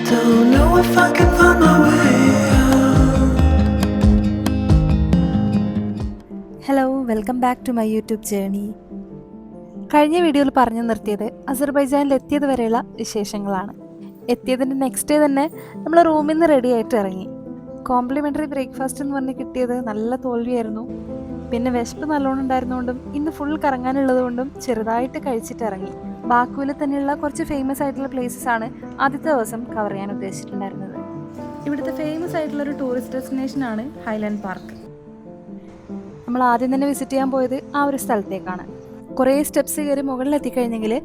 Don't know if I can find my way out. Hello welcome back to my YouTube journey. കഴിഞ്ഞ വീഡിയോയിൽ പറഞ്ഞു നിർത്തിയത് അസർബൈജാനിൽ എത്തിയത് വരെയുള്ള വിശേഷങ്ങളാണ്. എത്തിയതിൻ്റെ നെക്സ്റ്റ് ഡേ തന്നെ നമ്മൾ റൂമിൽ നിന്ന് റെഡി ആയിട്ട് ഇറങ്ങി. കോംപ്ലിമെൻ്ററി ബ്രേക്ക്ഫാസ്റ്റ് എന്ന് പറഞ്ഞ് കിട്ടിയത് നല്ല തോൽവിയായിരുന്നു. പിന്നെ വിശപ്പ് നല്ലോണം ഉണ്ടായിരുന്നുകൊണ്ടും ഇന്ന് ഫുൾ കറങ്ങാനുള്ളത് കൊണ്ടും ചെറുതായിട്ട് കഴിച്ചിട്ട് ഇറങ്ങി. ബാക്കുവിൽ തന്നെയുള്ള കുറച്ച് ഫേമസ് ആയിട്ടുള്ള പ്ലേസസ് ആണ് ആദ്യത്തെ ദിവസം കവർ ചെയ്യാൻ ഉദ്ദേശിച്ചിട്ടുണ്ടായിരുന്നത്. ഇവിടുത്തെ ഫേമസ് ആയിട്ടുള്ളൊരു ടൂറിസ്റ്റ് ഡെസ്റ്റിനേഷനാണ് ഹൈലാൻഡ് പാർക്ക്. നമ്മൾ ആദ്യം തന്നെ വിസിറ്റ് ചെയ്യാൻ പോയത് ആ ഒരു സ്ഥലത്തേക്കാണ്. കുറേ സ്റ്റെപ്സ് കയറി മുകളിലെത്തിക്കഴിഞ്ഞെങ്കിൽ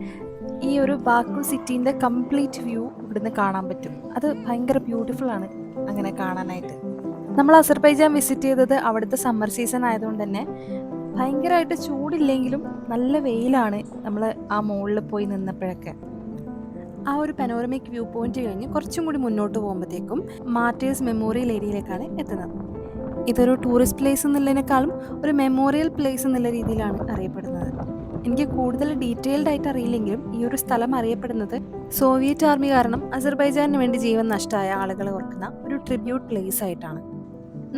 ഈ ഒരു ബാക്കു സിറ്റീൻ്റെ കംപ്ലീറ്റ് വ്യൂ ഇവിടുന്ന് കാണാൻ പറ്റും. അത് ഭയങ്കര ബ്യൂട്ടിഫുൾ ആണ് അങ്ങനെ കാണാനായിട്ട്. നമ്മൾ അസർബൈജാൻ വിസിറ്റ് ചെയ്തത് അവിടുത്തെ സമ്മർ സീസൺ ആയതുകൊണ്ട് തന്നെ ഭയങ്കരമായിട്ട് ചൂടില്ലെങ്കിലും നല്ല വെയിലാണ് നമ്മൾ ആ മുകളിൽ പോയി നിന്നപ്പോഴൊക്കെ. ആ ഒരു പനോരമിക് വ്യൂ പോയിന്റ് കഴിഞ്ഞ് കുറച്ചും കൂടി മുന്നോട്ട് പോകുമ്പോഴത്തേക്കും മാർട്ടേഴ്സ് മെമ്മോറിയൽ ഏരിയയിലേക്കാണ് എത്തുന്നത്. ഇതൊരു ടൂറിസ്റ്റ് പ്ലേസ് എന്നുള്ളതിനേക്കാളും ഒരു മെമ്മോറിയൽ പ്ലേസ് എന്നുള്ള രീതിയിലാണ് അറിയപ്പെടുന്നത്. എനിക്ക് കൂടുതൽ ഡീറ്റെയിൽഡ് ആയിട്ട് അറിയില്ലെങ്കിലും ഈ ഒരു സ്ഥലം അറിയപ്പെടുന്നത് സോവിയറ്റ് ആർമി കാരണം അസർബൈജാനിന് വേണ്ടി ജീവൻ നഷ്ടമായ ആളുകളെ ഓർക്കുന്ന ഒരു ട്രിബ്യൂട്ട് പ്ലേസ് ആയിട്ടാണ്.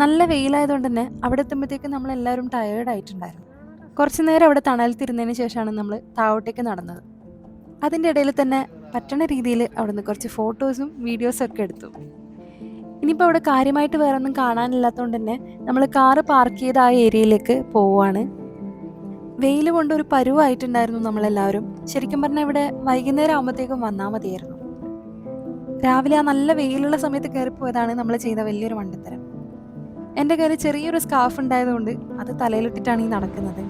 നല്ല വെയിലായതുകൊണ്ട് തന്നെ അവിടെ എത്തുമ്പോഴത്തേക്കും നമ്മളെല്ലാവരും ടയേർഡായിട്ടുണ്ടായിരുന്നു. കുറച്ച് നേരം അവിടെ തണലത്തിരുന്നതിന് ശേഷമാണ് നമ്മൾ താഴോട്ടേക്ക് നടന്നത്. അതിൻ്റെ ഇടയിൽ തന്നെ പറ്റണ രീതിയിൽ അവിടെ നിന്ന് കുറച്ച് ഫോട്ടോസും വീഡിയോസും ഒക്കെ എടുത്തു. ഇനിയിപ്പോൾ അവിടെ കാര്യമായിട്ട് വേറെ ഒന്നും കാണാനില്ലാത്തതുകൊണ്ട് തന്നെ നമ്മൾ കാറ് പാർക്ക് ചെയ്ത ആ ഏരിയയിലേക്ക് പോവുകയാണ്. വെയിൽ കൊണ്ടൊരു പരുവായിട്ടുണ്ടായിരുന്നു നമ്മളെല്ലാവരും. ശരിക്കും പറഞ്ഞാൽ ഇവിടെ വൈകുന്നേരം ആകുമ്പോഴത്തേക്കും വന്നാൽ മതിയായിരുന്നു. രാവിലെ ആ നല്ല വെയിലുള്ള സമയത്ത് കയറിപ്പോയതാണ് നമ്മൾ ചെയ്ത വലിയൊരു മണ്ടത്തരം. എൻ്റെ കയ്യിൽ ചെറിയൊരു സ്കാർഫ് ഉണ്ടായതുകൊണ്ട് അത് തലയിലിട്ടിട്ടാണ് ഈ നടക്കുന്നത്.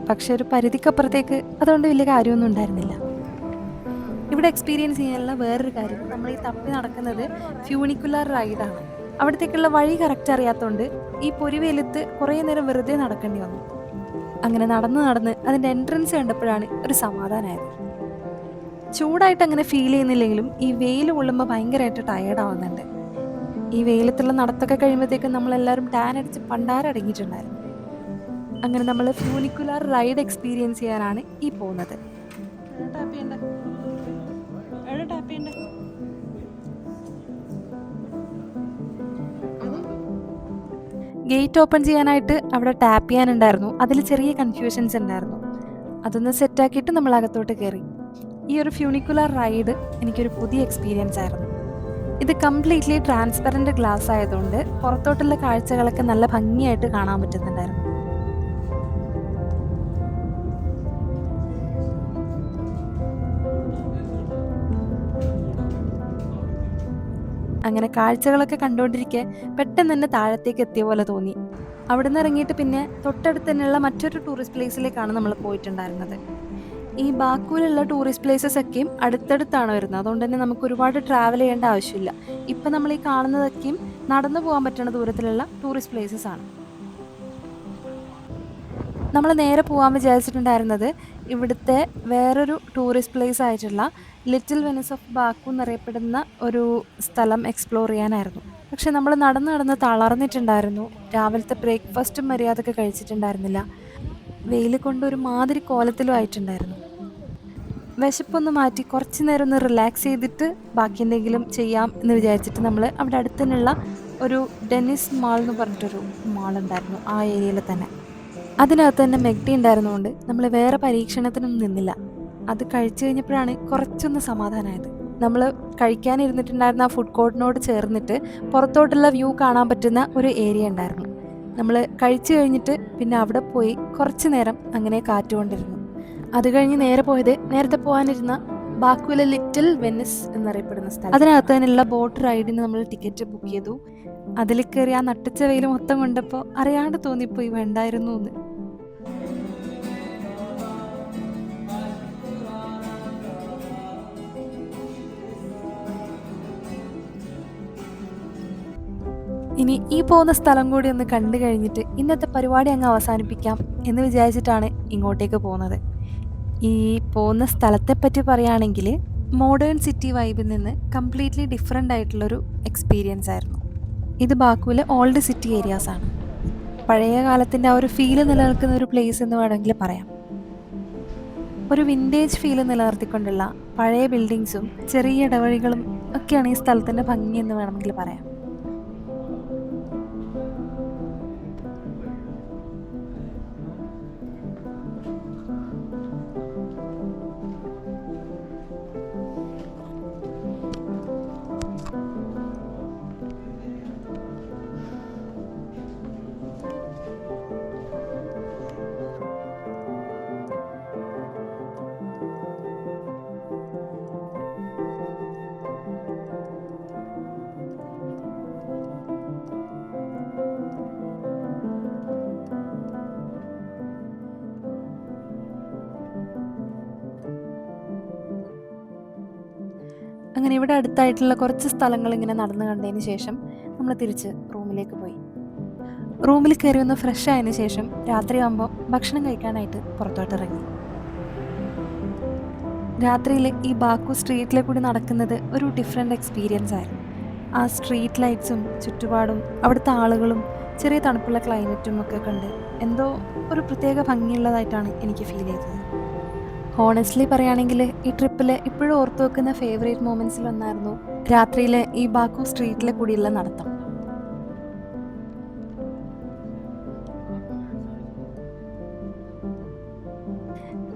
പക്ഷെ ഒരു പരിധിക്കപ്പുറത്തേക്ക് അതുകൊണ്ട് വലിയ കാര്യമൊന്നും ഉണ്ടായിരുന്നില്ല. ഇവിടെ എക്സ്പീരിയൻസ് ചെയ്യാനുള്ള വേറൊരു കാര്യം, നമ്മൾ ഈ തപ്പി നടക്കുന്നത് ഫ്യൂണിക്കുലർ റൈഡാണ്. അവിടത്തേക്കുള്ള വഴി കറക്റ്റ് അറിയാത്തതുകൊണ്ട് ഈ പൊരിവെയിലത്ത് കുറേ നേരം വെറുതെ നടക്കേണ്ടി വന്നു. അങ്ങനെ നടന്ന് അതിൻ്റെ എൻട്രൻസ് കണ്ടപ്പോഴാണ് ഒരു സമാധാനമായത്. ചൂടായിട്ട് അങ്ങനെ ഫീൽ ചെയ്യുന്നില്ലെങ്കിലും ഈ വെയിൽ കൊള്ളുമ്പോൾ ഭയങ്കരമായിട്ട് ടയേർഡാവുന്നുണ്ട്. ഈ വെയിലത്തുള്ള നടത്തൊക്കെ കഴിയുമ്പോഴത്തേക്കും നമ്മളെല്ലാവരും ടാൻ അടിച്ച് പണ്ടാരടങ്ങിയിട്ടുണ്ടായിരുന്നു. അങ്ങനെ നമ്മൾ ഫ്യൂണിക്കുലർ റൈഡ് എക്സ്പീരിയൻസ് ചെയ്യാനാണ് ഈ പോകുന്നത്. ഗേറ്റ് ഓപ്പൺ ചെയ്യാനായിട്ട് അവിടെ ടാപ്പ് ചെയ്യാനുണ്ടായിരുന്നു. അതിൽ ചെറിയ കൺഫ്യൂഷൻസ് ഉണ്ടായിരുന്നു. അതൊന്ന് സെറ്റാക്കിയിട്ട് നമ്മൾ അകത്തോട്ട് കയറി. ഈ ഒരു ഫ്യൂണിക്കുലർ റൈഡ് എനിക്കൊരു പുതിയ എക്സ്പീരിയൻസ് ആയിരുന്നു. ഇത് കംപ്ലീറ്റ്ലി ട്രാൻസ്പെറൻറ്റ് ഗ്ലാസ് ആയതുകൊണ്ട് പുറത്തോട്ടുള്ള കാഴ്ചകളൊക്കെ നല്ല ഭംഗിയായിട്ട് കാണാൻ പറ്റുന്നുണ്ടായിരുന്നു. അങ്ങനെ കാഴ്ചകളൊക്കെ കണ്ടുകൊണ്ടിരിക്കെ പെട്ടെന്ന് തന്നെ താഴത്തേക്ക് എത്തിയ പോലെ തോന്നി. അവിടെ നിന്ന് ഇറങ്ങിയിട്ട് പിന്നെ തൊട്ടടുത്ത് തന്നെയുള്ള മറ്റൊരു ടൂറിസ്റ്റ് പ്ലേസിലേക്കാണ് നമ്മൾ പോയിട്ടുണ്ടായിരുന്നത്. ഈ ബാക്കുവിലുള്ള ടൂറിസ്റ്റ് പ്ലേസസ് ഒക്കെയും അടുത്തടുത്താണ് വരുന്നത്. അതുകൊണ്ട് തന്നെ നമുക്ക് ഒരുപാട് ട്രാവൽ ചെയ്യേണ്ട ആവശ്യമില്ല. ഇപ്പം നമ്മൾ ഈ കാണുന്നതൊക്കെയും നടന്നു പോകാൻ പറ്റുന്ന ദൂരത്തിലുള്ള ടൂറിസ്റ്റ് പ്ലേസസ് ആണ്. നമ്മൾ നേരെ പോകാൻ വിചാരിച്ചിട്ടുണ്ടായിരുന്നത് ഇവിടുത്തെ വേറൊരു ടൂറിസ്റ്റ് പ്ലേസ് ആയിട്ടുള്ള ലിറ്റിൽ വെനീസ് ഓഫ് ബാക്കു എന്നറിയപ്പെടുന്ന ഒരു സ്ഥലം എക്സ്പ്ലോർ ചെയ്യാനായിരുന്നു. പക്ഷെ നമ്മൾ നടന്ന് തളർന്നിട്ടുണ്ടായിരുന്നു. രാവിലത്തെ ബ്രേക്ക്ഫാസ്റ്റും മര്യാദക്ക് കഴിച്ചിട്ടുണ്ടായിരുന്നില്ല. വെയിൽ കൊണ്ട് ഒരു മാതിരി കോലത്തിലും ആയിട്ടുണ്ടായിരുന്നു. വിശപ്പൊന്ന് മാറ്റി കുറച്ച് നേരം ഒന്ന് റിലാക്സ് ചെയ്തിട്ട് ബാക്കി എന്തെങ്കിലും ചെയ്യാം എന്ന് വിചാരിച്ചിട്ട് നമ്മൾ അവിടെ അടുത്ത് തന്നെയുള്ള ഒരു ഡെന്നിസ് മാൾ എന്ന് പറഞ്ഞിട്ടൊരു മാൾ ഉണ്ടായിരുന്നു ആ ഏരിയയിൽ തന്നെ. അതിനകത്ത് തന്നെ മെഗ്ഡി ഉണ്ടായിരുന്നതുകൊണ്ട് നമ്മൾ വേറെ പരീക്ഷണത്തിനൊന്നും നിന്നില്ല. അത് കഴിച്ചു കഴിഞ്ഞപ്പോഴാണ് കുറച്ചൊന്ന് സമാധാനമായത്. നമ്മൾ കഴിക്കാനിരുന്നിട്ടുണ്ടായിരുന്ന ആ ഫുഡ് കോർട്ടിനോട് ചേർന്നിട്ട് പുറത്തോട്ടുള്ള വ്യൂ കാണാൻ പറ്റുന്ന ഒരു ഏരിയ ഉണ്ടായിരുന്നു. നമ്മൾ കഴിച്ചു കഴിഞ്ഞിട്ട് പിന്നെ അവിടെ പോയി കുറച്ച് നേരം അങ്ങനെ കാറ്റുകൊണ്ടിരുന്നു. അത് കഴിഞ്ഞ് നേരെ പോയത് നേരത്തെ പോകാനിരുന്ന ബാക്കുവിലെ ലിറ്റിൽ വെനിസ് എന്നറിയപ്പെടുന്ന സ്ഥലം. അതിനകത്ത് തന്നെയുള്ള ബോട്ട് റൈഡിന് നമ്മൾ ടിക്കറ്റ് ബുക്ക് ചെയ്തു. അതിൽ കയറി ആ നട്ടിച്ച വെയിൽ മൊത്തം കൊണ്ടപ്പോൾ അറിയാണ്ട് തോന്നിപ്പോയി വേണ്ടായിരുന്നു എന്ന്. ഇനി ഈ പോകുന്ന സ്ഥലം കൂടി ഒന്ന് കണ്ടു കഴിഞ്ഞിട്ട് ഇന്നത്തെ പരിപാടി അങ്ങ് അവസാനിപ്പിക്കാം എന്ന് വിചാരിച്ചിട്ടാണ് ഇങ്ങോട്ടേക്ക് പോകുന്നത്. ഈ പോകുന്ന സ്ഥലത്തെപ്പറ്റി പറയുകയാണെങ്കിൽ മോഡേൺ സിറ്റി വൈബിൽ നിന്ന് കംപ്ലീറ്റ്ലി ഡിഫറെൻ്റ് ആയിട്ടുള്ളൊരു എക്സ്പീരിയൻസ് ആയിരുന്നു. ഇത് ബാക്കുവിലെ ഓൾഡ് സിറ്റി ഏരിയാസാണ്. പഴയ കാലത്തിൻ്റെ ആ ഒരു ഫീല് നിലനിൽക്കുന്ന ഒരു പ്ലേസ് എന്ന് വേണമെങ്കിൽ പറയാം. ഒരു വിൻറ്റേജ് ഫീൽ നിലനിർത്തിക്കൊണ്ടുള്ള പഴയ ബിൽഡിങ്സും ചെറിയ ഇടവഴികളും ഒക്കെയാണ് ഈ സ്ഥലത്തിൻ്റെ ഭംഗി എന്ന് വേണമെങ്കിൽ പറയാം. അങ്ങനെ ഇവിടെ അടുത്തായിട്ടുള്ള കുറച്ച് സ്ഥലങ്ങൾ ഇങ്ങനെ നടന്നു കണ്ടതിന് ശേഷം നമ്മൾ തിരിച്ച് റൂമിലേക്ക് പോയി. റൂമിൽ കയറി ഒന്ന് ഫ്രഷ് ആയതിനു ശേഷം രാത്രിയാകുമ്പോൾ ഭക്ഷണം കഴിക്കാനായിട്ട് പുറത്തോട്ട് ഇറങ്ങി. രാത്രിയിൽ ഈ ബാക്കു സ്ട്രീറ്റിലെ കൂടി നടക്കുന്നത് ഒരു ഡിഫറെൻ്റ് എക്സ്പീരിയൻസ് ആയിരുന്നു. ആ സ്ട്രീറ്റ് ലൈറ്റ്സും ചുറ്റുപാടും അവിടുത്തെ ആളുകളും ചെറിയ തണുപ്പുള്ള ക്ലൈമറ്റും ഒക്കെ കണ്ട് എന്തോ ഒരു പ്രത്യേക ഭംഗിയുള്ളതായിട്ടാണ് എനിക്ക് ഫീൽ ചെയ്തത്. ഹോണസ്റ്റ്ലി പറയുകയാണെങ്കിൽ ഈ ട്രിപ്പിൽ ഇപ്പോഴും ഓർത്തു വെക്കുന്ന ഫേവറേറ്റ് മൊമെൻറ്റ്സിൽ ഒന്നായിരുന്നു രാത്രിയിൽ ഈ ബാക്കു സ്ട്രീറ്റിലെ കൂടിയുള്ള നടത്തം.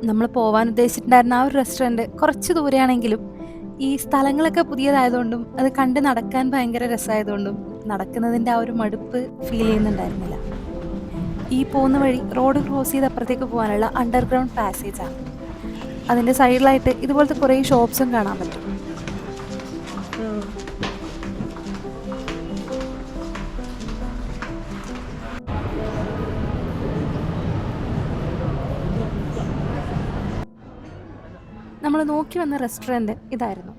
നമ്മൾ പോകാൻ ഉദ്ദേശിച്ചിട്ടുണ്ടായിരുന്ന ആ ഒരു റെസ്റ്റോറൻറ്റ് കുറച്ച് ദൂരെയാണെങ്കിലും ഈ സ്ഥലങ്ങളൊക്കെ പുതിയതായതുകൊണ്ടും അത് കണ്ട് നടക്കാൻ ഭയങ്കര രസമായതുകൊണ്ടും നടക്കുന്നതിൻ്റെ ആ ഒരു മടുപ്പ് ഫീൽ ചെയ്യുന്നുണ്ടായിരുന്നില്ല. ഈ പോകുന്ന വഴി റോഡ് ക്രോസ് ചെയ്ത് അപ്പുറത്തേക്ക് പോകാനുള്ള അണ്ടർഗ്രൗണ്ട് പാസേജാണ്. അതിൻ്റെ സൈഡിലായിട്ട് ഇതുപോലത്തെ കുറേ ഷോപ്സും കാണാൻ പറ്റും. നമ്മൾ നോക്കി വന്ന റെസ്റ്റോറൻറ്റ് ഇതായിരുന്നു.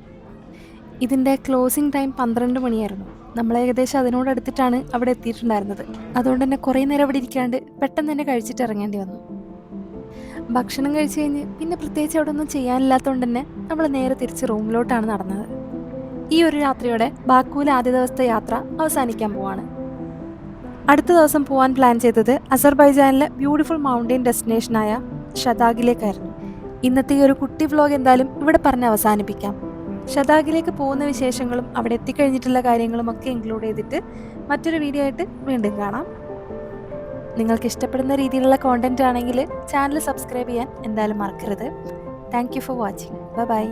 ഇതിൻ്റെ ക്ലോസിംഗ് ടൈം 12 മണിയായിരുന്നു. നമ്മൾ ഏകദേശം അതിനോടടുത്തിട്ടാണ് അവിടെ എത്തിയിട്ടുണ്ടായിരുന്നത്. അതുകൊണ്ട് തന്നെ കുറേ നേരം അവിടെ ഇരിക്കാണ്ട് പെട്ടെന്ന് തന്നെ കഴിച്ചിട്ട് ഇറങ്ങേണ്ടി വന്നു. ഭക്ഷണം കഴിച്ച് കഴിഞ്ഞ് പിന്നെ പ്രത്യേകിച്ച് അവിടെ ഒന്നും ചെയ്യാനില്ലാത്തതുകൊണ്ട് തന്നെ നമ്മൾ നേരെ തിരിച്ച് റൂമിലോട്ടാണ് നടന്നത്. ഈ ഒരു രാത്രിയോടെ ബാക്കുവിലെ ആദ്യ ദിവസത്തെ യാത്ര അവസാനിക്കാൻ പോവാണ്. അടുത്ത ദിവസം പോകാൻ പ്ലാൻ ചെയ്തത് അസർബൈജാനിലെ ബ്യൂട്ടിഫുൾ മൗണ്ടെയിൻ ഡെസ്റ്റിനേഷനായ ഷദാഗിലേക്കായിരുന്നു. ഇന്നത്തെ ഈ ഒരു കുട്ടി വ്ലോഗ് എന്തായാലും ഇവിടെ പറഞ്ഞ് അവസാനിപ്പിക്കാം. ഷദാഗിലേക്ക് പോകുന്ന വിശേഷങ്ങളും അവിടെ എത്തിക്കഴിഞ്ഞിട്ടുള്ള കാര്യങ്ങളും ഒക്കെ ഇൻക്ലൂഡ് ചെയ്തിട്ട് മറ്റൊരു വീഡിയോ ആയിട്ട് വീണ്ടും കാണാം. നിങ്ങൾക്ക് ഇഷ്ടപ്പെടുന്ന രീതിയിലുള്ള കോണ്ടന്റ് ആണെങ്കിൽ ചാനൽ സബ്സ്ക്രൈബ് ചെയ്യാൻ എന്തായാലും മറക്കരുത്. Thank you for watching. By.